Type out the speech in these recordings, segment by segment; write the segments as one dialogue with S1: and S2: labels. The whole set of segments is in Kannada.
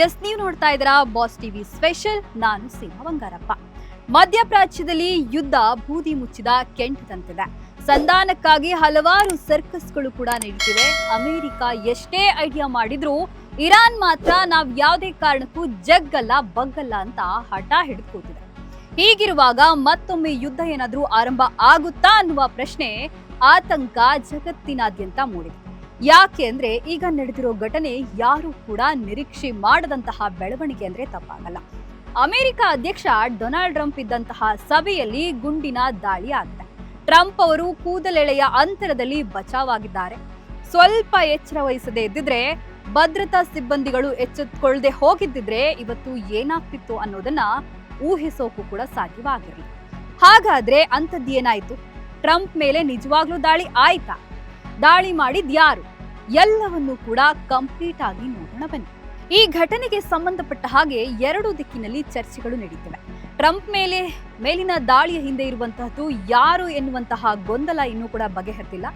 S1: ಎಸ್, ನೀವು ನೋಡ್ತಾ ಇದ್ದೀರಾ ಬಾಸ್ ಟಿವಿ ಸ್ಪೆಷಲ್. ನಾನು ಸೀಮಾ ಬಂಗಾರಪ್ಪ. ಮಧ್ಯಪ್ರಾಚ್ಯದಲ್ಲಿ ಯುದ್ಧ ಬೂದಿ ಮುಚ್ಚಿದ ಕೆಂಟದಂತಿದೆ. ಸಂಧಾನಕ್ಕಾಗಿ ಹಲವಾರು ಸರ್ಕಸ್ಗಳು ಕೂಡ ನಡೀತಿವೆ. ಅಮೆರಿಕ ಎಷ್ಟೇ ಐಡಿಯಾ ಮಾಡಿದ್ರೂ ಇರಾನ್ ಮಾತ್ರ ನಾವ್ ಯಾವುದೇ ಕಾರಣಕ್ಕೂ ಜಗ್ಗಲ್ಲ ಬಗ್ಗಲ್ಲ ಅಂತ ಹಠ ಹಿಡಿದು ಕೂತಿದೆ. ಹೀಗಿರುವಾಗ ಮತ್ತೊಮ್ಮೆ ಯುದ್ಧ ಏನಾದ್ರೂ ಆರಂಭ ಆಗುತ್ತಾ ಅನ್ನುವ ಪ್ರಶ್ನೆ ಆತಂಕ ಜಗತ್ತಿನಾದ್ಯಂತ ಮೂಡಿದೆ. ಯಾಕೆ ಅಂದ್ರೆ ಈಗ ನಡೆದಿರೋ ಘಟನೆ ಯಾರು ಕೂಡ ನಿರೀಕ್ಷೆ ಮಾಡದಂತಹ ಬೆಳವಣಿಗೆ ಅಂದ್ರೆ ತಪ್ಪಾಗಲ್ಲ. ಅಮೆರಿಕ ಅಧ್ಯಕ್ಷ ಡೊನಾಲ್ಡ್ ಟ್ರಂಪ್ ಇದ್ದಂತಹ ಸಭೆಯಲ್ಲಿ ಗುಂಡಿನ ದಾಳಿ ಆಗಿದೆ. ಟ್ರಂಪ್ ಅವರು ಕೂದಲೆಳೆಯ ಅಂತರದಲ್ಲಿ ಬಚಾವಾಗಿದ್ದಾರೆ. ಸ್ವಲ್ಪ ಎಚ್ಚರ ವಹಿಸದೇ ಇದ್ದಿದ್ರೆ, ಭದ್ರತಾ ಸಿಬ್ಬಂದಿಗಳು ಎಚ್ಚೆತ್ತುಕೊಳ್ಳದೆ ಹೋಗಿದ್ದಿದ್ರೆ ಇವತ್ತು ಏನಾಗ್ತಿತ್ತು ಅನ್ನೋದನ್ನ ಊಹಿಸೋಕು ಕೂಡ ಸಾಧ್ಯವಾಗಿರಲಿಲ್ಲ. ಹಾಗಾದ್ರೆ ಅಂಥದ್ದೇನಾಯ್ತು? ಟ್ರಂಪ್ ಮೇಲೆ ನಿಜವಾಗ್ಲೂ ದಾಳಿ ಆಯ್ತಾ? ದಾಳಿ ಮಾಡಿದ್ ಯಾರು? ಎಲ್ಲವನ್ನೂ ಕೂಡ ಕಂಪ್ಲೀಟ್ ಆಗಿ ನೋಡೋಣ ಬನ್ನಿ. ಈ ಘಟನೆಗೆ ಸಂಬಂಧಪಟ್ಟ ಹಾಗೆ ಎರಡು ದಿಕ್ಕಿನಲ್ಲಿ ಚರ್ಚೆಗಳು ನಡೀತಿವೆ. ಟ್ರಂಪ್ ಮೇಲಿನ ದಾಳಿಯ ಹಿಂದೆ ಇರುವಂತಹದ್ದು ಯಾರು ಎನ್ನುವಂತಹ ಗೊಂದಲ ಇನ್ನೂ ಕೂಡ ಬಗೆಹರಿದಿಲ್ಲ.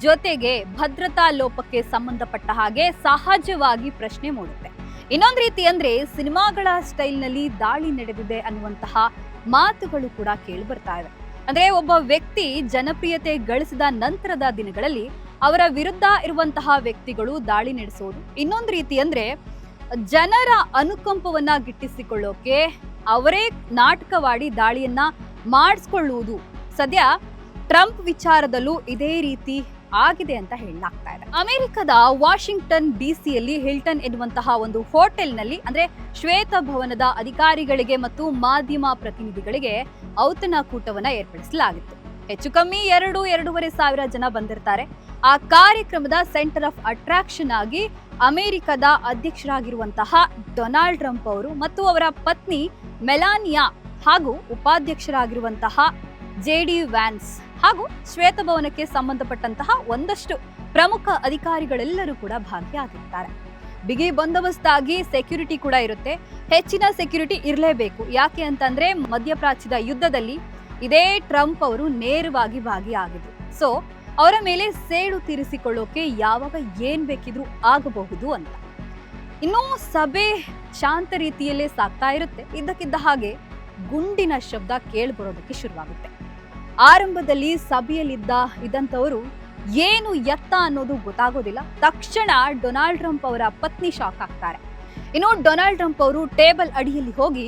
S1: ಜೊತೆಗೆ ಭದ್ರತಾ ಲೋಪಕ್ಕೆ ಸಂಬಂಧಪಟ್ಟ ಹಾಗೆ ಸಹಜವಾಗಿ ಪ್ರಶ್ನೆ ಮೂಡುತ್ತೆ. ಇನ್ನೊಂದು ರೀತಿ ಅಂದ್ರೆ ಸಿನಿಮಾಗಳ ಸ್ಟೈಲ್ನಲ್ಲಿ ದಾಳಿ ನಡೆದಿದೆ ಅನ್ನುವಂತಹ ಮಾತುಗಳು ಕೂಡ ಕೇಳಿ ಬರ್ತಾ ಇವೆ. ಅಂದ್ರೆ ಒಬ್ಬ ವ್ಯಕ್ತಿ ಜನಪ್ರಿಯತೆ ಗಳಿಸಿದ ನಂತರದ ದಿನಗಳಲ್ಲಿ ಅವರ ವಿರುದ್ಧ ಇರುವಂತಹ ವ್ಯಕ್ತಿಗಳು ದಾಳಿ ನಡೆಸೋದು. ಇನ್ನೊಂದು ರೀತಿ ಅಂದ್ರೆ ಜನರ ಅನುಕಂಪವನ್ನ ಗಿಟ್ಟಿಸಿಕೊಳ್ಳೋಕೆ ಅವರೇ ನಾಟಕವಾಡಿ ದಾಳಿಯನ್ನ ಮಾಡಿಸ್ಕೊಳ್ಳುವುದು. ಸದ್ಯ ಟ್ರಂಪ್ ವಿಚಾರದಲ್ಲೂ ಇದೇ ರೀತಿ ಆಗಿದೆ ಅಂತ ಹೇಳಲಾಗ್ತಾ ಇದೆ. ಅಮೆರಿಕದ ವಾಷಿಂಗ್ಟನ್ ಡಿಸಿಯಲ್ಲಿ ಹಿಲ್ಟನ್ ಎನ್ನುವಂತಹ ಒಂದು ಹೋಟೆಲ್ನಲ್ಲಿ ಅಂದ್ರೆ ಶ್ವೇತಭವನದ ಅಧಿಕಾರಿಗಳಿಗೆ ಮತ್ತು ಮಾಧ್ಯಮ ಪ್ರತಿನಿಧಿಗಳಿಗೆ ಔತಣಕೂಟವನ್ನ ಏರ್ಪಡಿಸಲಾಗಿತ್ತು. ಹೆಚ್ಚು ಕಮ್ಮಿ 2-2.5 ಸಾವಿರ ಜನ ಬಂದಿರ್ತಾರೆ. ಆ ಕಾರ್ಯಕ್ರಮದ ಸೆಂಟರ್ ಆಫ್ ಅಟ್ರಾಕ್ಷನ್ ಆಗಿ ಅಮೆರಿಕದ ಅಧ್ಯಕ್ಷರಾಗಿರುವಂತಹ ಡೊನಾಲ್ಡ್ ಟ್ರಂಪ್ ಅವರು ಮತ್ತು ಅವರ ಪತ್ನಿ ಮೆಲಾನಿಯಾ ಹಾಗೂ ಉಪಾಧ್ಯಕ್ಷರಾಗಿರುವಂತಹ ಜೆಡಿ ವ್ಯಾನ್ಸ್ ಹಾಗೂ ಶ್ವೇತಭವನಕ್ಕೆ ಸಂಬಂಧಪಟ್ಟಂತಹ ಒಂದಷ್ಟು ಪ್ರಮುಖ ಅಧಿಕಾರಿಗಳೆಲ್ಲರೂ ಕೂಡ ಭಾಗಿಯಾಗಿರ್ತಾರೆ. ಬಿಗಿ ಬಂದೋಬಸ್ತಾಗಿ ಸೆಕ್ಯೂರಿಟಿ ಕೂಡ ಇರುತ್ತೆ. ಹೆಚ್ಚಿನ ಸೆಕ್ಯೂರಿಟಿ ಇರಲೇಬೇಕು. ಯಾಕೆ ಅಂತಂದ್ರೆ ಮಧ್ಯಪ್ರಾಚ್ಯದ ಯುದ್ಧದಲ್ಲಿ ಇದೇ ಟ್ರಂಪ್ ಅವರು ನೇರವಾಗಿ ಭಾಗಿಯಾಗಿದ್ರು. ಸೊ ಅವರ ಮೇಲೆ ಸೇಡು ತೀರಿಸಿಕೊಳ್ಳೋಕೆ ಯಾವಾಗ ಏನ್ ಬೇಕಿದ್ರೂ ಆಗಬಹುದು ಅಂತ. ಇನ್ನು ಸಭೆ ಶಾಂತ ರೀತಿಯಲ್ಲೇ ಸಾಗ್ತಾ ಇರುತ್ತೆ. ಇದ್ದಕ್ಕಿದ್ದ ಹಾಗೆ ಗುಂಡಿನ ಶಬ್ದ ಕೇಳಿಬರೋದಕ್ಕೆ ಶುರುವಾಗುತ್ತೆ. ಆರಂಭದಲ್ಲಿ ಇದ್ದಂಥವರು ಏನು ಎತ್ತ ಅನ್ನೋದು ಗೊತ್ತಾಗೋದಿಲ್ಲ. ತಕ್ಷಣ ಡೊನಾಲ್ಡ್ ಟ್ರಂಪ್ ಅವರ ಪತ್ನಿ ಶಾಕ್ ಆಗ್ತಾರೆ. ಇನ್ನು ಡೊನಾಲ್ಡ್ ಟ್ರಂಪ್ ಅವರು ಟೇಬಲ್ ಅಡಿಯಲ್ಲಿ ಹೋಗಿ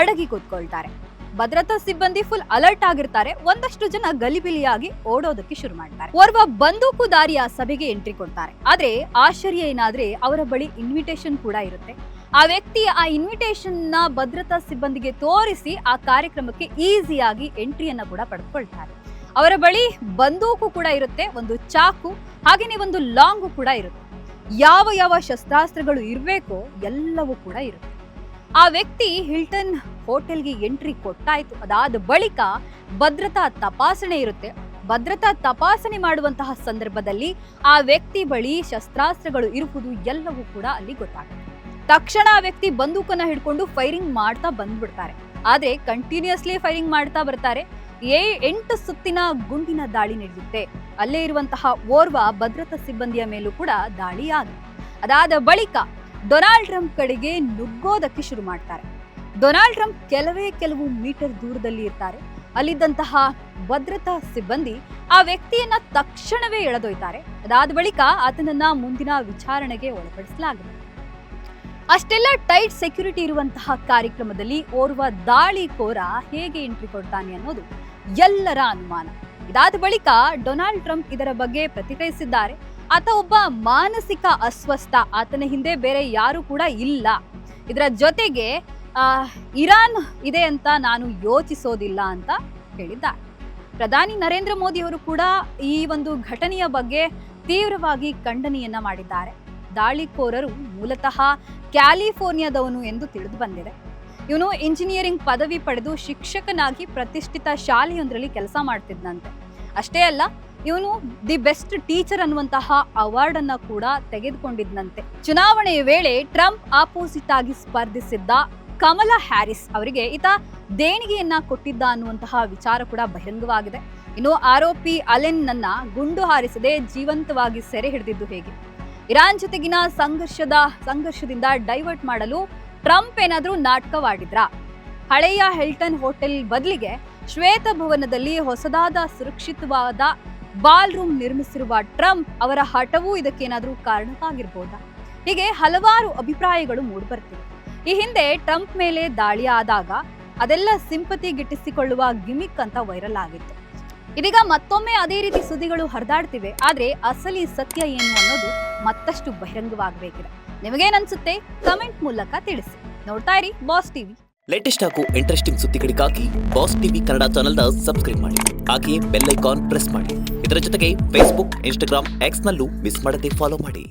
S1: ಅಡಗಿ ಕೂತ್ಕೊಳ್ತಾರೆ. ಭದ್ರತಾ ಸಿಬ್ಬಂದಿ ಫುಲ್ ಅಲರ್ಟ್ ಆಗಿರ್ತಾರೆ. ಒಂದಷ್ಟು ಜನ ಗಲಿಬಿಲಿಯಾಗಿ ಓಡೋದಕ್ಕೆ ಶುರು ಮಾಡ್ತಾರೆ. ಓರ್ವ ಬಂದೂಕುದಾರಿಯ ಸಭೆಗೆ ಎಂಟ್ರಿ ಕೊಡ್ತಾರೆ. ಆದ್ರೆ ಆಶ್ಚರ್ಯ ಏನಾದ್ರೆ ಅವರ ಬಳಿ ಇನ್ವಿಟೇಷನ್ ಕೂಡ ಇರುತ್ತೆ. ಆ ವ್ಯಕ್ತಿ ಆ ಇನ್ವಿಟೇಷನ್ ನ ಭದ್ರತಾ ಸಿಬ್ಬಂದಿಗೆ ತೋರಿಸಿ ಆ ಕಾರ್ಯಕ್ರಮಕ್ಕೆ ಈಸಿಯಾಗಿ ಎಂಟ್ರಿಯನ್ನ ಕೂಡ ಪಡೆದುಕೊಳ್ತಾರೆ. ಅವರ ಬಳಿ ಬಂದೂಕು ಕೂಡ ಇರುತ್ತೆ, ಒಂದು ಚಾಕು, ಹಾಗೇನೆ ಒಂದು ಲಾಂಗು ಕೂಡ ಇರುತ್ತೆ. ಯಾವ ಶಸ್ತ್ರಾಸ್ತ್ರಗಳು ಇರಬೇಕೋ ಎಲ್ಲವೂ ಕೂಡ ಇರುತ್ತೆ. ಆ ವ್ಯಕ್ತಿ ಹಿಲ್ಟನ್ ಹೋಟೆಲ್ಗೆ ಎಂಟ್ರಿ ಕೊಟ್ಟಾಯ್ತು. ಅದಾದ ಬಳಿಕ ಭದ್ರತಾ ತಪಾಸಣೆ ಇರುತ್ತೆ. ಭದ್ರತಾ ತಪಾಸಣೆ ಮಾಡುವಂತಹ ಸಂದರ್ಭದಲ್ಲಿ ಆ ವ್ಯಕ್ತಿ ಬಳಿ ಶಸ್ತ್ರಾಸ್ತ್ರಗಳು ಇರುವುದು ಎಲ್ಲವೂ ಕೂಡ ಅಲ್ಲಿ ಗೊತ್ತಾಗುತ್ತೆ. ತಕ್ಷಣ ಆ ವ್ಯಕ್ತಿ ಬಂದೂಕನ್ನ ಹಿಡ್ಕೊಂಡು ಫೈರಿಂಗ್ ಮಾಡ್ತಾ ಬಂದ್ಬಿಡ್ತಾರೆ. ಆದ್ರೆ ಕಂಟಿನ್ಯೂಸ್ಲಿ ಫೈರಿಂಗ್ ಮಾಡ್ತಾ ಬರ್ತಾರೆ. 8 ಸುತ್ತಿನ ಗುಂಡಿನ ದಾಳಿ ನಡೆಯುತ್ತೆ. ಅಲ್ಲೇ ಇರುವಂತಹ ಓರ್ವ ಭದ್ರತಾ ಸಿಬ್ಬಂದಿಯ ಮೇಲೂ ಕೂಡ ದಾಳಿ ಆಗಿದೆ. ಅದಾದ ಬಳಿಕ ಡೊನಾಲ್ಡ್ ಟ್ರಂಪ್ ಕಡೆಗೆ ನುಗ್ಗೋದಕ್ಕೆ ಶುರು ಮಾಡ್ತಾರೆ. ಡೊನಾಲ್ಡ್ ಟ್ರಂಪ್ ಕೆಲವು ಮೀಟರ್ ದೂರದಲ್ಲಿ ಇರ್ತಾರೆ. ಅಲ್ಲಿದ್ದಂತಹ ಭದ್ರತಾ ಸಿಬ್ಬಂದಿ ಆ ವ್ಯಕ್ತಿಯನ್ನ ತಕ್ಷಣವೇ ಎಳೆದೊಯ್ತಾರೆ. ಅದಾದ ಬಳಿಕ ಆತನನ್ನ ಮುಂದಿನ ವಿಚಾರಣೆಗೆ ಒಳಪಡಿಸಲಾಗಿದೆ. ಅಷ್ಟೆಲ್ಲ ಟೈಟ್ ಸೆಕ್ಯೂರಿಟಿ ಇರುವಂತಹ ಕಾರ್ಯಕ್ರಮದಲ್ಲಿ ಓರ್ವ ದಾಳಿಕೋರ ಹೇಗೆ ಎಂಟ್ರಿ ಕೊಡ್ತಾನೆ ಅನ್ನೋದು ಎಲ್ಲರ ಅನುಮಾನ. ಇದಾದ ಬಳಿಕ ಡೊನಾಲ್ಡ್ ಟ್ರಂಪ್ ಇದರ ಬಗ್ಗೆ ಪ್ರತಿಕ್ರಿಯಿಸಿದ್ದಾರೆ. ಆತ ಒಬ್ಬ ಮಾನಸಿಕ ಅಸ್ವಸ್ಥ, ಆತನ ಹಿಂದೆ ಬೇರೆ ಯಾರು ಕೂಡ ಇಲ್ಲ. ಇದರ ಜೊತೆಗೆ ಇರಾನ್ ಇದೆ ಅಂತ ನಾನು ಯೋಚಿಸೋದಿಲ್ಲ ಅಂತ ಹೇಳಿದ್ದಾರೆ. ಪ್ರಧಾನಿ ನರೇಂದ್ರ ಮೋದಿ ಅವರು ಕೂಡ ಈ ಒಂದು ಘಟನೆಯ ಬಗ್ಗೆ ತೀವ್ರವಾಗಿ ಖಂಡನೆಯನ್ನ ಮಾಡಿದ್ದಾರೆ. ದಾಳಿಕೋರರು ಮೂಲತಃ ಕ್ಯಾಲಿಫೋರ್ನಿಯಾದವನು ಎಂದು ತಿಳಿದು ಬಂದಿದೆ. ಇವನು ಇಂಜಿನಿಯರಿಂಗ್ ಪದವಿ ಪಡೆದು ಶಿಕ್ಷಕನಾಗಿ ಪ್ರತಿಷ್ಠಿತ ಶಾಲೆಯೊಂದರಲ್ಲಿ ಕೆಲಸ ಮಾಡ್ತಿದ್ದಂತೆ. ಅಷ್ಟೇ ಅಲ್ಲ, ಇವನು ದಿ ಬೆಸ್ಟ್ ಟೀಚರ್ ಅನ್ನುವಂತಹ ಅವಾರ್ಡ್ ಅನ್ನ ಕೂಡ ತೆಗೆದುಕೊಂಡಿದ್ದಂತೆ. ಚುನಾವಣೆಯ ವೇಳೆ ಟ್ರಂಪ್ ಆಪೋಸಿಟ್ ಆಗಿ ಸ್ಪರ್ಧಿಸಿದ್ದ ಕಮಲಾ ಹ್ಯಾರಿಸ್ ಅವರಿಗೆ ಈತ ದೇಣಿಗೆಯನ್ನ ಕೊಟ್ಟಿದ್ದ ಅನ್ನುವಂತಹ ವಿಚಾರ ಕೂಡ ಬಹಿರಂಗವಾಗಿದೆ. ಇನ್ನು ಆರೋಪಿ ಅಲೆನ್ ನನ್ನ ಗುಂಡು ಹಾರಿಸದೆ ಜೀವಂತವಾಗಿ ಸೆರೆ ಹಿಡಿದಿದ್ದು ಹೇಗೆ? ಇರಾನ್ ಜೊತೆಗಿನ ಸಂಘರ್ಷದಿಂದ ಡೈವರ್ಟ್ ಮಾಡಲು ಟ್ರಂಪ್ ಏನಾದ್ರೂ ನಾಟಕವಾಡಿದ್ರ? ಹಳೆಯ ಹಿಲ್ಟನ್ ಹೋಟೆಲ್ ಬದಲಿಗೆ ಶ್ವೇತಭವನದಲ್ಲಿ ಹೊಸದಾದ ಸುರಕ್ಷಿತವಾದ ಬಾಲ್ ರೂಮ್ ನಿರ್ಮಿಸಿರುವ ಟ್ರಂಪ್ ಅವರ ಹಠವೂ ಇದಕ್ಕೇನಾದ್ರೂ ಕಾರಣವಾಗಿರ್ಬೋದಾ? ಹೀಗೆ ಹಲವಾರು ಅಭಿಪ್ರಾಯಗಳು ಮೂಡಿಬರ್ತಿವೆ. ಈ ಹಿಂದೆ ಟ್ರಂಪ್ ಮೇಲೆ ದಾಳಿ ಆದಾಗ ಅದೆಲ್ಲ ಸಿಂಪತಿ ಗಿಟ್ಟಿಸಿಕೊಳ್ಳುವ ಗಿಮಿಕ್ ಅಂತ ವೈರಲ್ ಆಗಿತ್ತು. ಇದೀಗ ಮತ್ತೊಮ್ಮೆ ಅದೇ ರೀತಿ ಸುದ್ದಿಗಳು ಹರಿದಾಡ್ತಿವೆ. ಆದ್ರೆ ಅಸಲಿ ಸತ್ಯ ಏನು ಅನ್ನೋದು ಮತ್ತಷ್ಟು ಬಹಿರಂಗವಾಗಬೇಕಿದೆ. ನಿಮಗೇನನ್ಸುತ್ತೆ? ಕಮೆಂಟ್ ಮೂಲಕ ತಿಳಿಸಿ. ನೋಡ್ತಾ ಇರಿ ಬಾಸ್ ಟಿವಿ.
S2: ಲೇಟೆಸ್ಟ್ ಹಾಗೂ ಇಂಟ್ರೆಸ್ಟಿಂಗ್ ಸುದ್ದಿಗಳಿಗಾಗಿ ಬಾಸ್ ಟಿವಿ ಕನ್ನಡ ಚಾನೆಲ್ನ ಸಬ್ಸ್ಕ್ರೈಬ್ ಮಾಡಿ. ಹಾಗೆಯೇ ಬೆಲ್ ಐಕಾನ್ ಪ್ರೆಸ್ ಮಾಡಿ. ಇದರ ಜೊತೆಗೆ ಫೇಸ್ಬುಕ್, ಇನ್ಸ್ಟಾಗ್ರಾಮ್, ಎಕ್ಸ್ ನಲ್ಲೂ ಮಿಸ್ ಮಾಡದೆ ಫಾಲೋ ಮಾಡಿ.